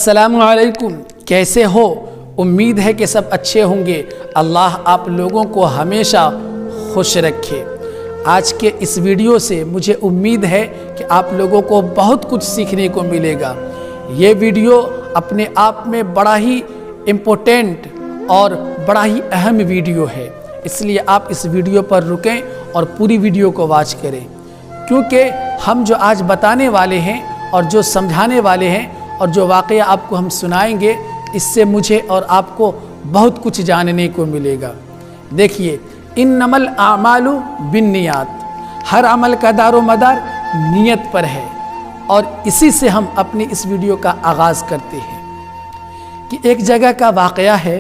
अस्सलामु अलैकुम। कैसे हो? उम्मीद है कि सब अच्छे होंगे। अल्लाह आप लोगों को हमेशा खुश रखे। आज के इस वीडियो से मुझे उम्मीद है कि आप लोगों को बहुत कुछ सीखने को मिलेगा। ये वीडियो अपने आप में बड़ा ही इम्पोर्टेंट और बड़ा ही अहम वीडियो है, इसलिए आप इस वीडियो पर रुकें और पूरी वीडियो को वॉच करें, क्योंकि हम जो आज बताने वाले हैं और जो समझाने वाले हैं और जो वाक़या आपको हम सुनाएंगे, इससे मुझे और आपको बहुत कुछ जानने को मिलेगा। देखिए, इन्नमल आमालु बिन्नियात, हर अमल का दारो मदार नियत पर है। और इसी से हम अपनी इस वीडियो का आगाज़ करते हैं कि एक जगह का वाक़या है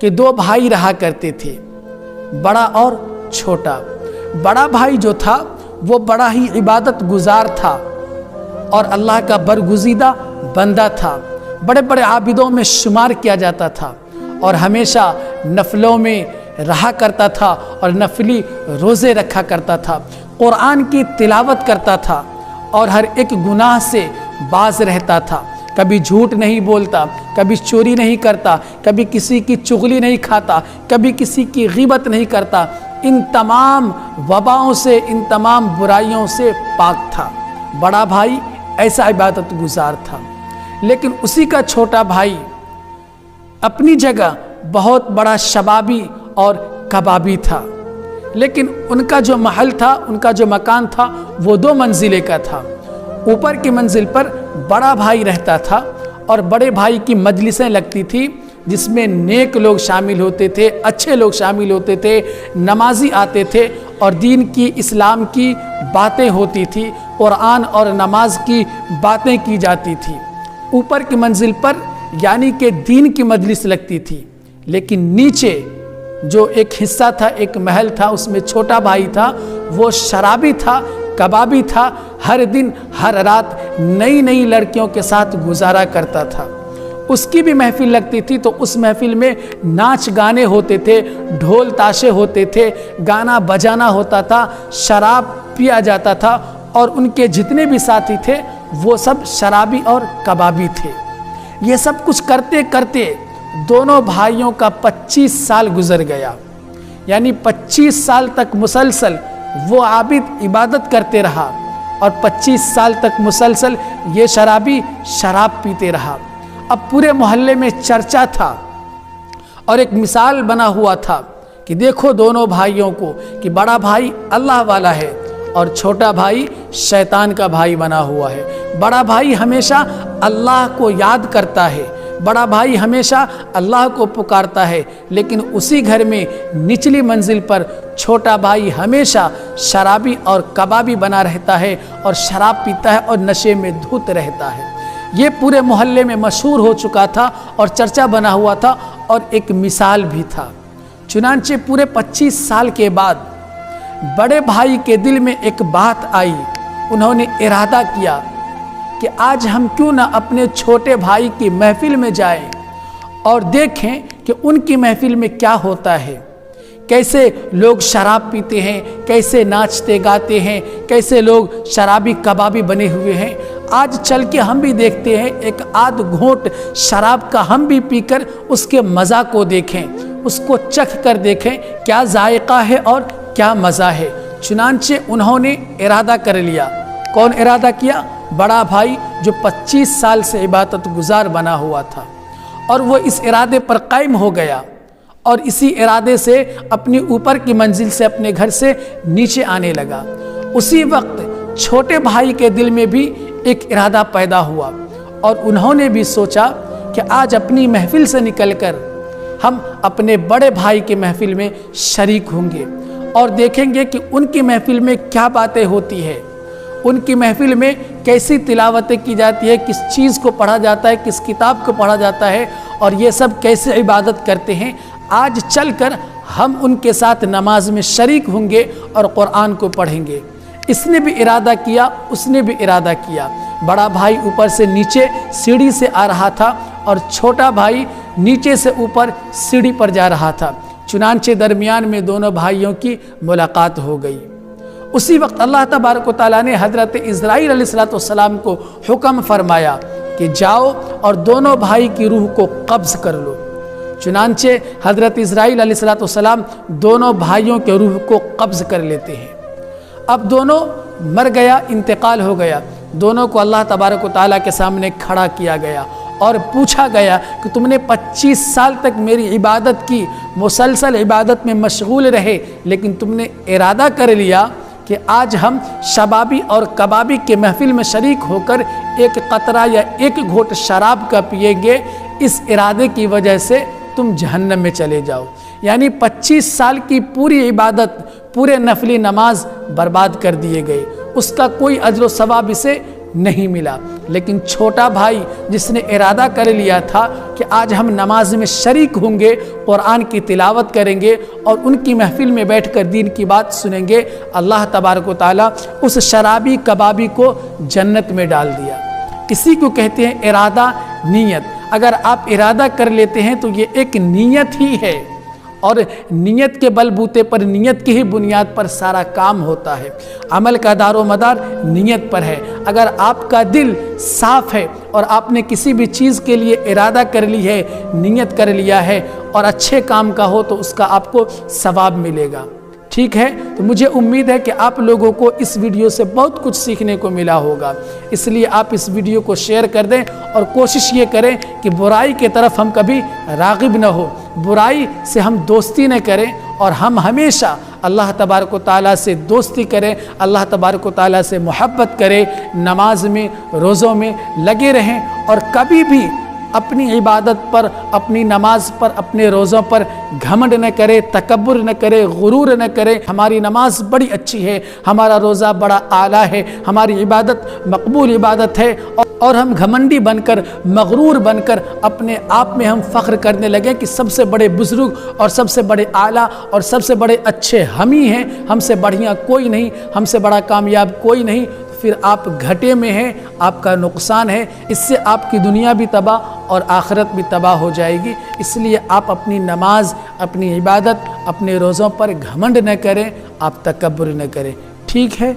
कि दो भाई रहा करते थे, बड़ा और छोटा। बड़ा भाई जो था वो बड़ा ही इबादत गुजार था और अल्लाह का बरगुज़ीदा बंदा था, बड़े बड़े आबिदों में शुमार किया जाता था और हमेशा नफलों में रहा करता था और नफली रोज़े रखा करता था, कुरान की तिलावत करता था और हर एक गुनाह से बाज रहता था। कभी झूठ नहीं बोलता, कभी चोरी नहीं करता, कभी किसी की चुगली नहीं खाता, कभी किसी की ग़ीबत नहीं करता। इन तमाम वबाओं से, इन तमाम बुराइयों से पाक था। बड़ा भाई ऐसा इबादत गुजार था, लेकिन उसी का छोटा भाई अपनी जगह बहुत बड़ा शबाबी और कबाबी था। लेकिन उनका जो महल था, उनका जो मकान था, वो 2 मंजिले का था। ऊपर की मंजिल पर बड़ा भाई रहता था और बड़े भाई की मजलिसें लगती थी, जिसमें नेक लोग शामिल होते थे, अच्छे लोग शामिल होते थे, नमाजी आते थे और दीन की, इस्लाम की बातें होती थी, कुरान और नमाज की बातें की जाती थी। ऊपर की मंजिल पर यानी कि दीन की मजलिस लगती थी, लेकिन नीचे जो एक हिस्सा था, एक महल था, उसमें छोटा भाई था, वो शराबी था, कबाबी था, हर दिन हर रात नई नई लड़कियों के साथ गुजारा करता था। उसकी भी महफिल लगती थी तो उस महफिल में नाच गाने होते थे, ढोल ताशे होते थे, गाना बजाना होता था, शराब पिया जाता था और उनके जितने भी साथी थे वो सब शराबी और कबाबी थे। ये सब कुछ करते करते दोनों भाइयों का 25 साल गुजर गया। यानी 25 साल तक मुसलसल वो आबिद इबादत करते रहा और 25 साल तक मुसलसल ये शराबी शराब पीते रहा। अब पूरे मोहल्ले में चर्चा था और एक मिसाल बना हुआ था कि देखो दोनों भाइयों को कि बड़ा भाई अल्लाह वाला है और छोटा भाई शैतान का भाई बना हुआ है। बड़ा भाई हमेशा अल्लाह को याद करता है, बड़ा भाई हमेशा अल्लाह को पुकारता है, लेकिन उसी घर में निचली मंजिल पर छोटा भाई हमेशा शराबी और कबाबी बना रहता है और शराब पीता है और नशे में धुत रहता है। ये पूरे मोहल्ले में मशहूर हो चुका था और चर्चा बना हुआ था और एक मिसाल भी था। चुनांचे पूरे 25 साल के बाद बड़े भाई के दिल में एक बात आई। उन्होंने इरादा किया कि आज हम क्यों ना अपने छोटे भाई की महफिल में जाएं और देखें कि उनकी महफिल में क्या होता है, कैसे लोग शराब पीते हैं, कैसे नाचते गाते हैं, कैसे लोग शराबी कबाबी बने हुए हैं। आज चल के हम भी देखते हैं, एक आध घोंट शराब का हम भी पीकर उसके मज़ा को देखें, उसको चख कर देखें क्या जायका है और क्या मज़ा है। चुनांचे उन्होंने इरादा कर लिया। कौन इरादा किया? बड़ा भाई जो 25 साल से इबादत गुजार बना हुआ था और वो इस इरादे पर कायम हो गया और इसी इरादे से अपनी ऊपर की मंजिल से अपने घर से नीचे आने लगा। उसी वक्त छोटे भाई के दिल में भी एक इरादा पैदा हुआ और उन्होंने भी सोचा कि आज अपनी महफिल से निकलकर हम अपने बड़े भाई के महफिल में शरीक होंगे और देखेंगे कि उनकी महफिल में क्या बातें होती है, उनकी महफिल में कैसी तिलावतें की जाती है, किस चीज़ को पढ़ा जाता है, किस किताब को पढ़ा जाता है और ये सब कैसे इबादत करते हैं। आज चलकर हम उनके साथ नमाज में शरीक होंगे और कुरान को पढ़ेंगे। इसने भी इरादा किया, उसने भी इरादा किया। बड़ा भाई ऊपर से नीचे सीढ़ी से आ रहा था और छोटा भाई नीचे से ऊपर सीढ़ी पर जा रहा था। चुनांचे दरमियान में दोनों भाइयों की मुलाकात हो गई। उसी वक्त अल्लाह तबारक व तआला ने हज़रत इस्राईल अलैहिस्सलाम को हुक्म फरमाया کہ جاؤ اور دونوں بھائی کی روح کو قبض کر لو۔ چنانچہ حضرت اسرائیل علیہ السلام دونوں بھائیوں کے روح کو قبض کر لیتے ہیں۔ اب دونوں مر گیا، انتقال ہو گیا، دونوں کو اللہ تبارک و تعالیٰ کے سامنے کھڑا کیا گیا اور پوچھا گیا کہ تم نے 25 سال تک میری عبادت کی، مسلسل عبادت میں مشغول رہے، لیکن تم نے ارادہ کر لیا کہ آج ہم شبابی اور کبابی کے محفل میں شریک ہو کر ایک قطرہ یا ایک گھونٹ شراب کا پیئیں گے، اس ارادے کی وجہ سے تم جہنم میں چلے جاؤ۔ یعنی 25 سال کی پوری عبادت، پورے نفلی نماز برباد کر دیے گئے، اس کا کوئی اجر و ثواب اسے نہیں ملا۔ لیکن چھوٹا بھائی جس نے ارادہ کر لیا تھا کہ آج ہم نماز میں شریک ہوں گے، قرآن کی تلاوت کریں گے اور ان کی محفل میں بیٹھ کر دین کی بات سنیں گے، اللہ تبارک و تعالیٰ اس شرابی کبابی کو جنت میں ڈال دیا۔ اسی کو کہتے ہیں ارادہ، نیت۔ اگر آپ ارادہ کر لیتے ہیں تو یہ ایک نیت ہی ہے، اور نیت کے بل بوتے پر، نیت کی ہی بنیاد پر سارا کام ہوتا ہے۔ عمل کا دار و مدار نیت پر ہے۔ اگر آپ کا دل صاف ہے اور آپ نے کسی بھی چیز کے لیے ارادہ کر لی ہے، نیت کر لیا ہے اور اچھے کام کا ہو تو اس کا آپ کو ثواب ملے گا۔ ٹھیک ہے، تو مجھے امید ہے کہ آپ لوگوں کو اس ویڈیو سے بہت کچھ سیکھنے کو ملا ہوگا، اس لیے آپ اس ویڈیو کو شیئر کر دیں اور کوشش یہ کریں کہ برائی کی طرف ہم کبھی راغب نہ ہو، برائی سے ہم دوستی نہ کریں، اور ہم ہمیشہ اللہ تبارک و تعالیٰ سے دوستی کریں، اللہ تبارک و تعالیٰ سے محبت کریں، نماز میں، روزوں میں لگے رہیں، اور کبھی بھی اپنی عبادت پر، اپنی نماز پر، اپنے روزوں پر گھمنڈ نہ کرے، تکبر نہ کرے، غرور نہ کرے۔ ہماری نماز بڑی اچھی ہے، ہمارا روزہ بڑا اعلیٰ ہے، ہماری عبادت مقبول عبادت ہے، اور ہم گھمنڈی بن کر، مغرور بن کر اپنے آپ میں ہم فخر کرنے لگیں کہ سب سے بڑے بزرگ اور سب سے بڑے اعلیٰ اور سب سے بڑے اچھے ہم ہی ہیں، ہم سے بڑھیا کوئی نہیں، ہم سے بڑا کامیاب کوئی نہیں، پھر آپ گھٹے میں ہیں، آپ کا نقصان ہے، اس سے آپ کی دنیا بھی تباہ اور آخرت بھی تباہ ہو جائے گی۔ اس لیے آپ اپنی نماز، اپنی عبادت، اپنے روزوں پر گھمنڈ نہ کریں، آپ تکبر نہ کریں۔ ٹھیک ہے؟